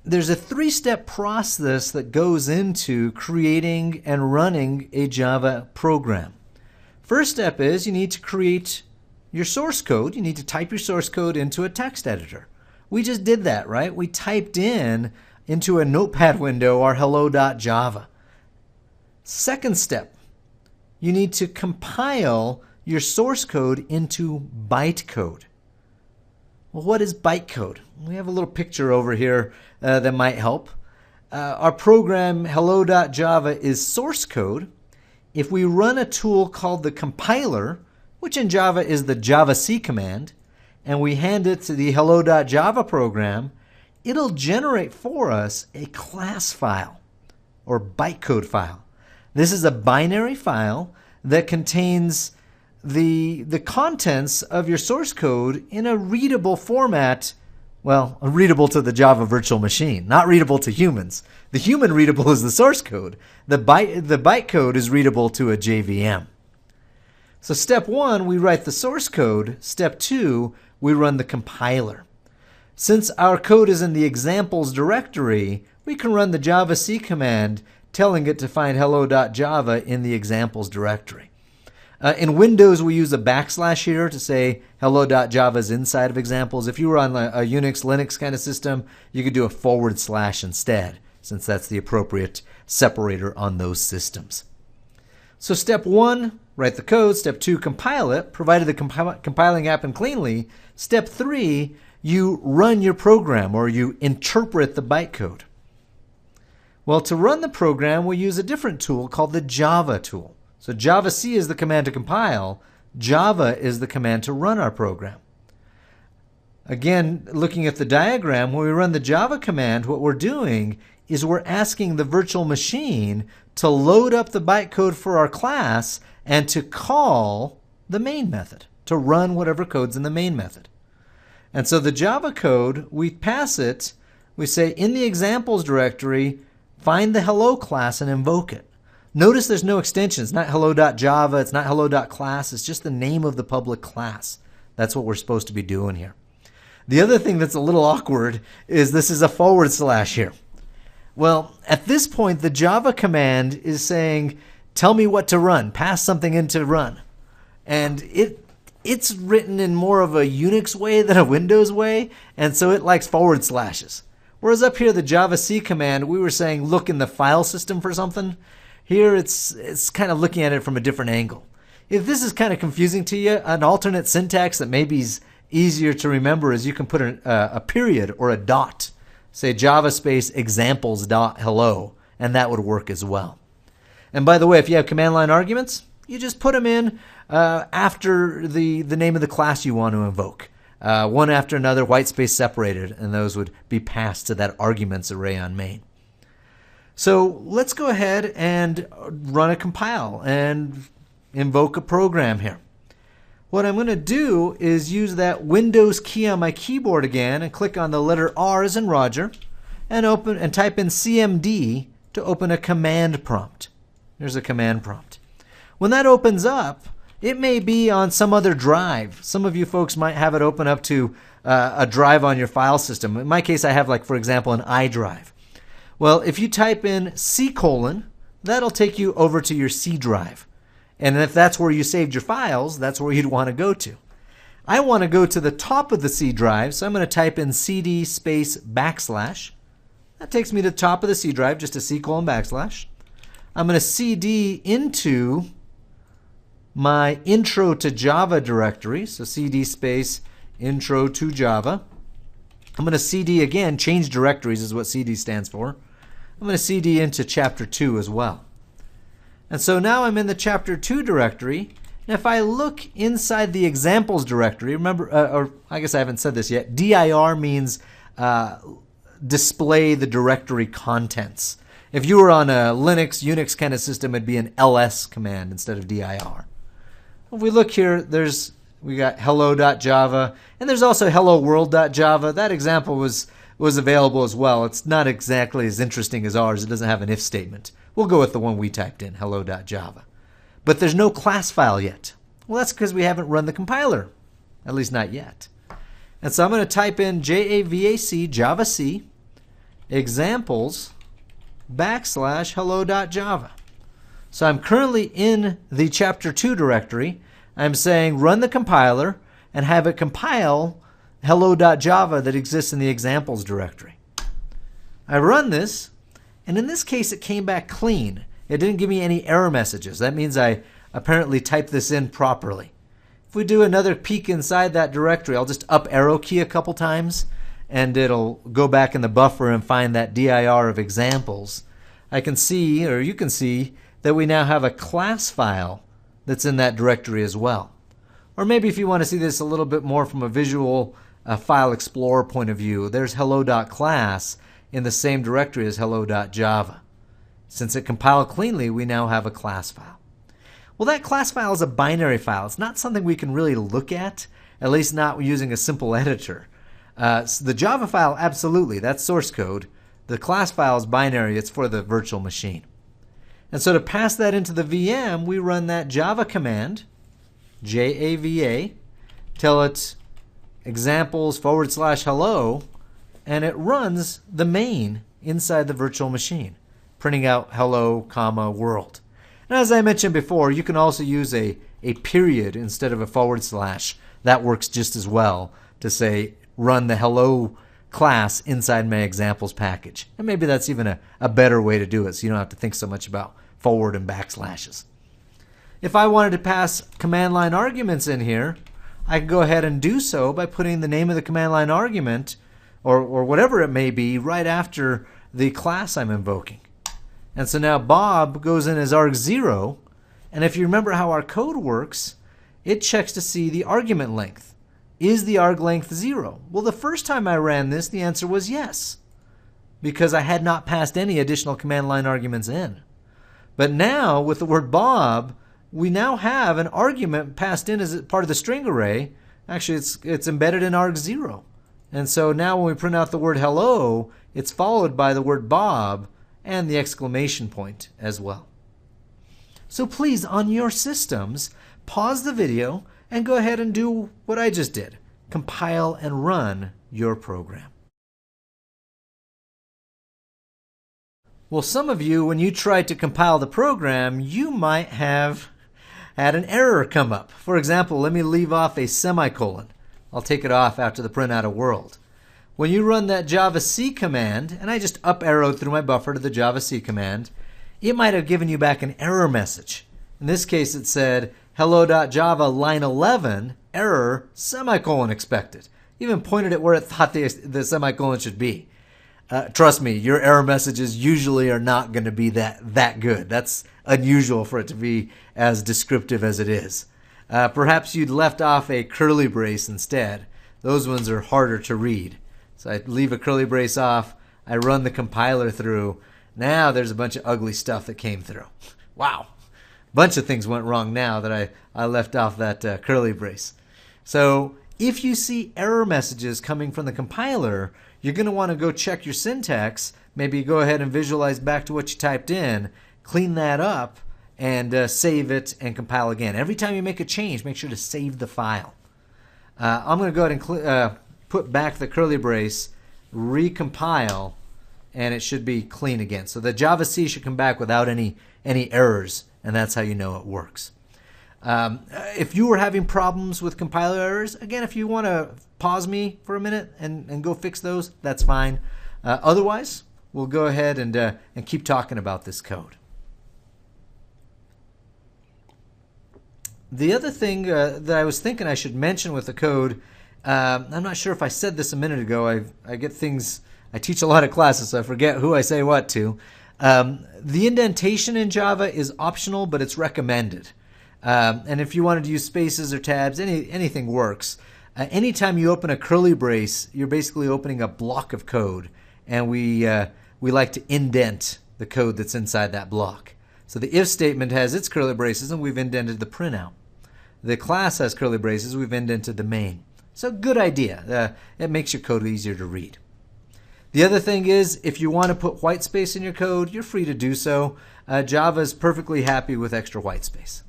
there's a three-step process that goes into creating and running a Java program. First step is you need to create your source code. You need to type your source code into a text editor. We just did that, right? We typed into a notepad window our hello.java. Second step, you need to compile your source code into bytecode. Well, what is bytecode? We have a little picture over here that might help. Our program hello.java is source code. If we run a tool called the compiler, which in Java is the javac command, and we hand it to the hello.java program, it'll generate for us a class file or bytecode file. This is a binary file that contains the contents of your source code in a readable format. Well, readable to the Java virtual machine, not readable to humans. The human readable is the source code. The bytecode is readable to a JVM. So step 1, we write the source code. Step 2, we run the compiler. Since our code is in the examples directory, we can run the javac command telling it to find hello.java in the examples directory. In Windows, we use a backslash here to say hello.java is inside of examples. If you were on a Unix, Linux kind of system, you could do a / instead, since that's the appropriate separator on those systems. So step 1, write the code. Step 2, compile it, provided the compiling happened cleanly. Step 3, you run your program, or you interpret the bytecode. Well, to run the program, we use a different tool called the Java tool. So javac is the command to compile. Java is the command to run our program. Again, looking at the diagram, when we run the Java command, what we're doing is we're asking the virtual machine to load up the bytecode for our class and to call the main method, to run whatever code's in the main method. And so the Java code, we pass it, we say in the examples directory, find the hello class and invoke it. Notice there's no extension. It's not hello.java, it's not hello.class, it's just the name of the public class. That's what we're supposed to be doing here. The other thing that's a little awkward is this is a / here. Well, at this point, the Java command is saying, tell me what to run, pass something in to run. And it's written in more of a Unix way than a Windows way, and so it likes /. Whereas up here, the javac command, we were saying look in the file system for something. Here, it's kind of looking at it from a different angle. If this is kind of confusing to you, an alternate syntax that maybe is easier to remember is you can put a period or a dot. Say Java space examples.hello, and that would work as well. And by the way, if you have command line arguments, you just put them in after the name of the class you want to invoke. One after another, white space separated, and those would be passed to that arguments array on main. So let's go ahead and run a compile and invoke a program here. What I'm going to do is use that Windows key on my keyboard again and click on the letter R as in Roger and type in CMD to open a command prompt. There's a command prompt. When that opens up, it may be on some other drive. Some of you folks might have it open up to a drive on your file system. In my case, I have, like, for example, an iDrive. Well, if you type in C:, that'll take you over to your C drive. And if that's where you saved your files, that's where you'd want to go to. I want to go to the top of the C drive, so I'm going to type in CD space /. That takes me to the top of the C drive, just a C:/. I'm going to CD into my intro to Java directory, so CD space intro to Java. I'm going to CD again, change directories is what CD stands for. I'm going to CD into chapter 2 as well. And so now I'm in the chapter 2 directory. And if I look inside the examples directory, remember, or I guess I haven't said this yet, dir means display the directory contents. If you were on a Linux, Unix kind of system, it'd be an ls command instead of dir. If we look here, we got hello.java, and there's also hello world.java. That example was available as well. It's not exactly as interesting as ours. It doesn't have an if statement. We'll go with the one we typed in, hello.java. But there's no class file yet. Well, that's because we haven't run the compiler, at least not yet. And so I'm going to type in JAVAC, javac, examples / hello.java. So I'm currently in the chapter 2 directory. I'm saying run the compiler and have it compile hello.java that exists in the examples directory. I run this, and in this case it came back clean. It didn't give me any error messages. That means I apparently typed this in properly. If we do another peek inside that directory, I'll just up arrow key a couple times and it'll go back in the buffer and find that dir of examples. I can see, or you can see, that we now have a class file that's in that directory as well. Or maybe if you want to see this a little bit more from a visual file explorer point of view, there's hello.class in the same directory as hello.java. Since it compiled cleanly, we now have a class file. Well, that class file is a binary file. It's not something we can really look at least not using a simple editor. So the Java file, absolutely, that's source code. The class file is binary. It's for the virtual machine. And so to pass that into the VM, we run that Java command, JAVA, tell it examples / hello, and it runs the main inside the virtual machine, printing out hello, comma, world. And as I mentioned before, you can also use a period instead of a /. That works just as well to say run the hello class inside my examples package. And maybe that's even a better way to do it, so you don't have to think so much about forward and backslashes. If I wanted to pass command line arguments in here, I can go ahead and do so by putting the name of the command line argument or whatever it may be right after the class I'm invoking. And so now Bob goes in as arg0, and if you remember how our code works, it checks to see the argument length. Is the arg length 0? Well, the first time I ran this, the answer was yes, because I had not passed any additional command line arguments in. But now, with the word Bob, we now have an argument passed in as part of the string array. Actually, it's embedded in arg0. And so now when we print out the word hello, it's followed by the word Bob and the exclamation point as well. So please, on your systems, pause the video and go ahead and do what I just did. Compile and run your program. Well, some of you, when you tried to compile the program, you might have had an error come up. For example, let me leave off a semicolon. I'll take it off after the print out of world. When you run that javac command, and I just up arrowed through my buffer to the javac command, it might have given you back an error message. In this case, it said, hello.java line 11, error, semicolon expected. Even pointed at where it thought the semicolon should be. Trust me, your error messages usually are not going to be that good. That's unusual for it to be as descriptive as it is. Perhaps you'd left off a curly brace instead. Those ones are harder to read. So I leave a curly brace off, I run the compiler through. Now there's a bunch of ugly stuff that came through. Wow. Bunch of things went wrong now that I left off that curly brace. So if you see error messages coming from the compiler, you're going to want to go check your syntax, maybe go ahead and visualize back to what you typed in, clean that up, and save it and compile again. Every time you make a change, make sure to save the file. I'm going to go ahead and put back the curly brace, recompile, and it should be clean again. So the javac should come back without any errors, and that's how you know it works. If you were having problems with compiler errors, again, if you want to pause me for a minute and go fix those, that's fine. Otherwise, we'll go ahead and keep talking about this code. The other thing that I was thinking I should mention with the code, I'm not sure if I said this a minute ago. I teach a lot of classes, so I forget who I say what to. The indentation in Java is optional, but it's recommended. And if you wanted to use spaces or tabs, anything works. Anytime you open a curly brace, you're basically opening a block of code, and we like to indent the code that's inside that block. So the if statement has its curly braces, and we've indented the printout. The class has curly braces, we've indented the main. So good idea. It makes your code easier to read. The other thing is, if you want to put white space in your code, you're free to do so. Java is perfectly happy with extra white space.